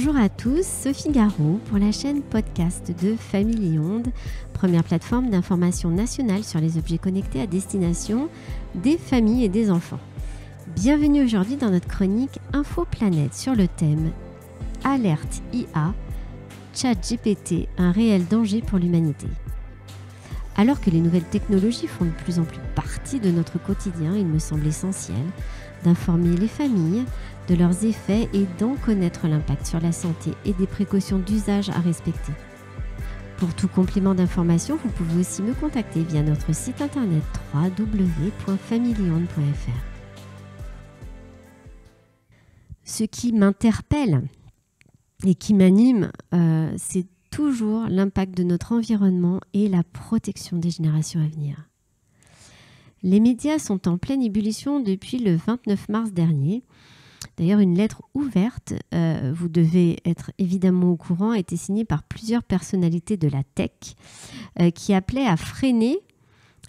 Bonjour à tous, Sophie Garot pour la chaîne podcast de Family Onde, première plateforme d'information nationale sur les objets connectés à destination des familles et des enfants. Bienvenue aujourd'hui dans notre chronique Infoplanète sur le thème Alerte IA, ChatGPT, un réel danger pour l'humanité. Alors que les nouvelles technologies font de plus en plus partie de notre quotidien, il me semble essentiel d'informer les familles de leurs effets et d'en connaître l'impact sur la santé et des précautions d'usage à respecter. Pour tout complément d'information, vous pouvez aussi me contacter via notre site internet www.familyonde.fr. Ce qui m'interpelle et qui m'anime, c'est toujours l'impact de notre environnement et la protection des générations à venir. Les médias sont en pleine ébullition depuis le 29 mars dernier. D'ailleurs, une lettre ouverte, vous devez être évidemment au courant, a été signée par plusieurs personnalités de la tech qui appelaient à freiner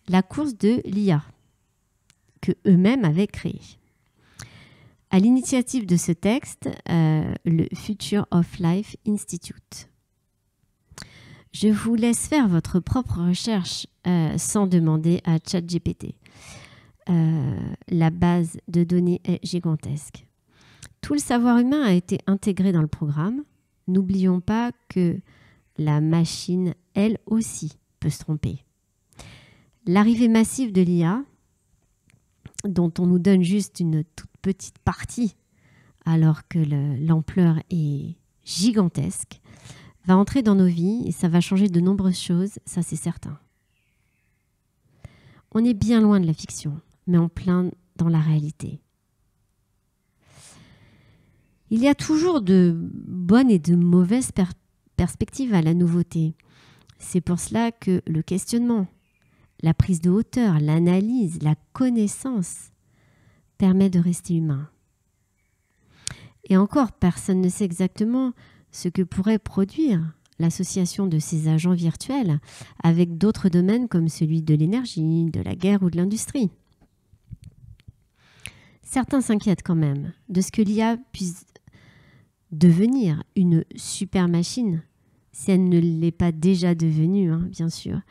la course de l'IA que eux-mêmes avaient créée. À l'initiative de ce texte, le Future of Life Institute. Je vous laisse faire votre propre recherche sans demander à ChatGPT. La base de données est gigantesque. Tout le savoir humain a été intégré dans le programme. N'oublions pas que la machine, elle aussi, peut se tromper. L'arrivée massive de l'IA, dont on nous donne juste une toute petite partie, alors que l'ampleur est gigantesque, va entrer dans nos vies et ça va changer de nombreuses choses, ça c'est certain. On est bien loin de la fiction, mais en plein dans la réalité. Il y a toujours de bonnes et de mauvaises perspectives à la nouveauté. C'est pour cela que le questionnement, la prise de hauteur, l'analyse, la connaissance permet de rester humain. Et encore, personne ne sait exactement ce que pourrait produire l'association de ces agents virtuels avec d'autres domaines comme celui de l'énergie, de la guerre ou de l'industrie. Certains s'inquiètent quand même de ce que l'IA puisse devenir une super machine, si elle ne l'est pas déjà devenue, bien sûr,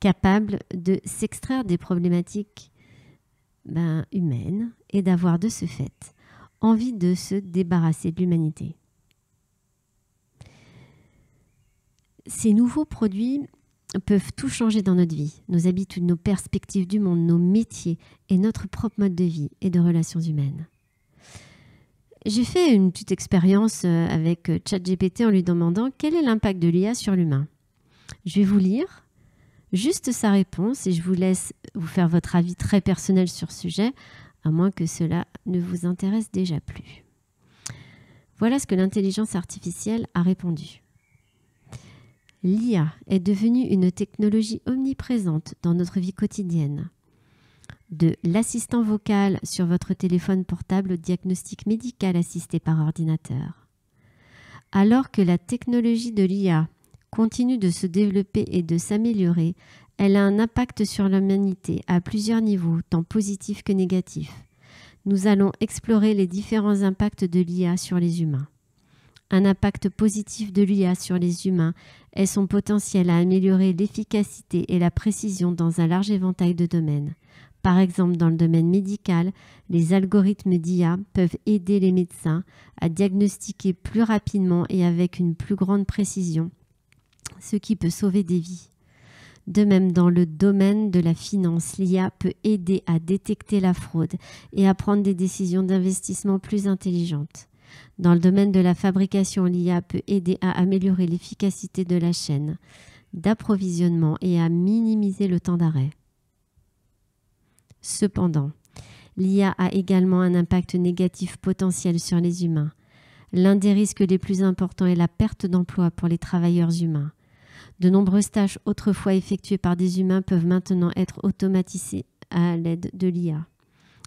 capable de s'extraire des problématiques humaines et d'avoir de ce fait envie de se débarrasser de l'humanité. Ces nouveaux produits peuvent tout changer dans notre vie, nos habitudes, nos perspectives du monde, nos métiers et notre propre mode de vie et de relations humaines. J'ai fait une petite expérience avec ChatGPT en lui demandant quel est l'impact de l'IA sur l'humain. Je vais vous lire juste sa réponse et je vous laisse vous faire votre avis très personnel sur ce sujet, à moins que cela ne vous intéresse déjà plus. Voilà ce que l'intelligence artificielle a répondu. L'IA est devenue une technologie omniprésente dans notre vie quotidienne. De l'assistant vocal sur votre téléphone portable au diagnostic médical assisté par ordinateur. Alors que la technologie de l'IA continue de se développer et de s'améliorer, elle a un impact sur l'humanité à plusieurs niveaux, tant positifs que négatifs. Nous allons explorer les différents impacts de l'IA sur les humains. Un impact positif de l'IA sur les humains est son potentiel à améliorer l'efficacité et la précision dans un large éventail de domaines. Par exemple, dans le domaine médical, les algorithmes d'IA peuvent aider les médecins à diagnostiquer plus rapidement et avec une plus grande précision, ce qui peut sauver des vies. De même, dans le domaine de la finance, l'IA peut aider à détecter la fraude et à prendre des décisions d'investissement plus intelligentes. Dans le domaine de la fabrication, l'IA peut aider à améliorer l'efficacité de la chaîne d'approvisionnement et à minimiser le temps d'arrêt. Cependant, l'IA a également un impact négatif potentiel sur les humains. L'un des risques les plus importants est la perte d'emploi pour les travailleurs humains. De nombreuses tâches autrefois effectuées par des humains peuvent maintenant être automatisées à l'aide de l'IA.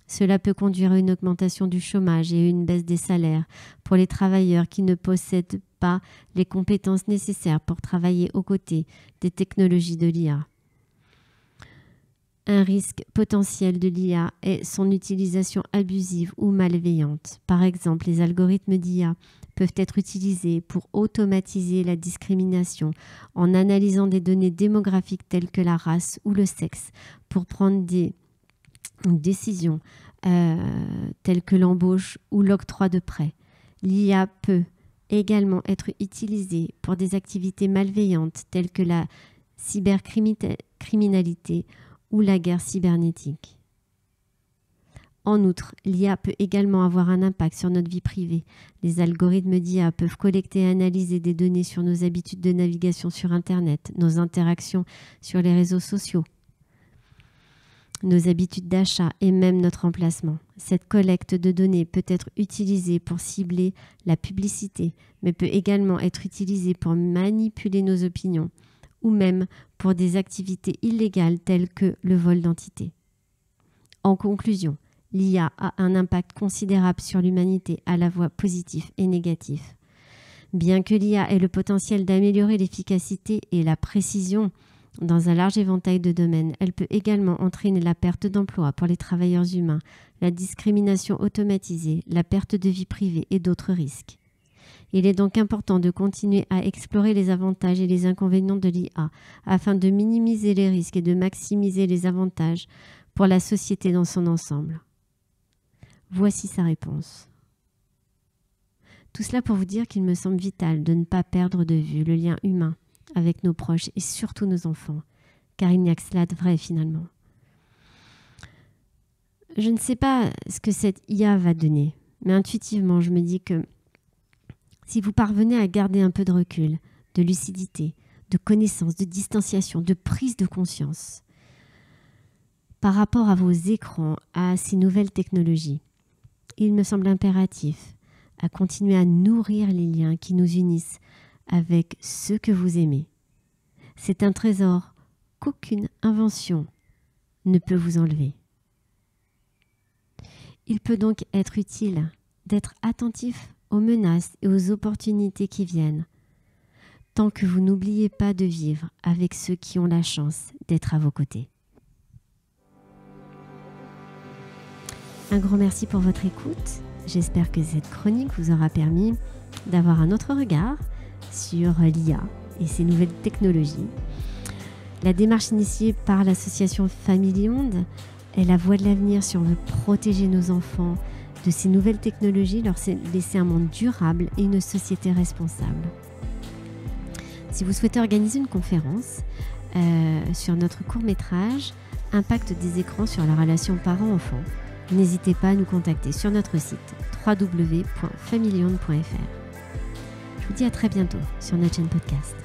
Cela peut conduire à une augmentation du chômage et à une baisse des salaires pour les travailleurs qui ne possèdent pas les compétences nécessaires pour travailler aux côtés des technologies de l'IA. Un risque potentiel de l'IA est son utilisation abusive ou malveillante. Par exemple, les algorithmes d'IA peuvent être utilisés pour automatiser la discrimination en analysant des données démographiques telles que la race ou le sexe pour prendre des décisions telles que l'embauche ou l'octroi de prêts. L'IA peut également être utilisée pour des activités malveillantes telles que la cybercriminalité ou la guerre cybernétique. En outre, l'IA peut également avoir un impact sur notre vie privée. Les algorithmes d'IA peuvent collecter et analyser des données sur nos habitudes de navigation sur Internet, nos interactions sur les réseaux sociaux, nos habitudes d'achat et même notre emplacement. Cette collecte de données peut être utilisée pour cibler la publicité, mais peut également être utilisée pour manipuler nos opinions ou même pour des activités illégales telles que le vol d'identité. En conclusion, l'IA a un impact considérable sur l'humanité à la fois positif et négatif. Bien que l'IA ait le potentiel d'améliorer l'efficacité et la précision dans un large éventail de domaines, elle peut également entraîner la perte d'emploi pour les travailleurs humains, la discrimination automatisée, la perte de vie privée et d'autres risques. Il est donc important de continuer à explorer les avantages et les inconvénients de l'IA afin de minimiser les risques et de maximiser les avantages pour la société dans son ensemble. Voici sa réponse. Tout cela pour vous dire qu'il me semble vital de ne pas perdre de vue le lien humain avec nos proches et surtout nos enfants, car il n'y a que cela de vrai finalement. Je ne sais pas ce que cette IA va donner, mais intuitivement je me dis que si vous parvenez à garder un peu de recul, de lucidité, de connaissance, de distanciation, de prise de conscience par rapport à vos écrans, à ces nouvelles technologies, il me semble impératif à continuer à nourrir les liens qui nous unissent avec ceux que vous aimez. C'est un trésor qu'aucune invention ne peut vous enlever. Il peut donc être utile d'être attentif aux menaces et aux opportunités qui viennent, tant que vous n'oubliez pas de vivre avec ceux qui ont la chance d'être à vos côtés. Un grand merci pour votre écoute. J'espère que cette chronique vous aura permis d'avoir un autre regard sur l'IA et ses nouvelles technologies. La démarche initiée par l'association Family-Ondes est la voie de l'avenir si on veut protéger nos enfants de ces nouvelles technologies, leur laisser un monde durable et une société responsable. Si vous souhaitez organiser une conférence sur notre court-métrage « Impact des écrans sur la relation parents-enfants », n'hésitez pas à nous contacter sur notre site www.familionde.fr. Je vous dis à très bientôt sur notre chaîne podcast.